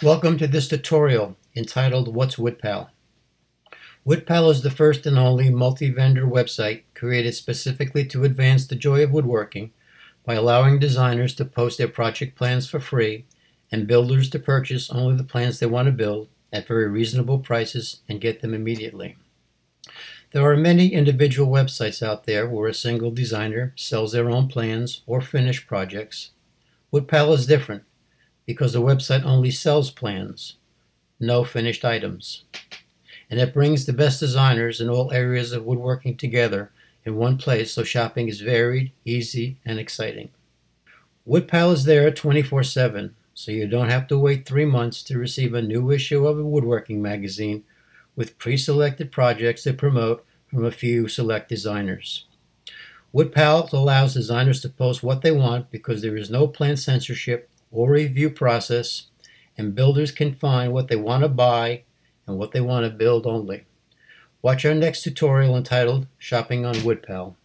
Welcome to this tutorial entitled What's WudPal? WudPal is the first and only multi-vendor website created specifically to advance the joy of woodworking by allowing designers to post their project plans for free and builders to purchase only the plans they want to build at very reasonable prices and get them immediately. There are many individual websites out there where a single designer sells their own plans or finished projects. WudPal is different because the website only sells plans, no finished items. And it brings the best designers in all areas of woodworking together in one place, so shopping is varied, easy, and exciting. WudPal is there 24/7, so you don't have to wait 3 months to receive a new issue of a woodworking magazine with pre-selected projects to promote from a few select designers. WudPal allows designers to post what they want because there is no plan censorship or review process, and builders can find what they want to buy and what they want to build only. Watch our next tutorial entitled Shopping on WudPal.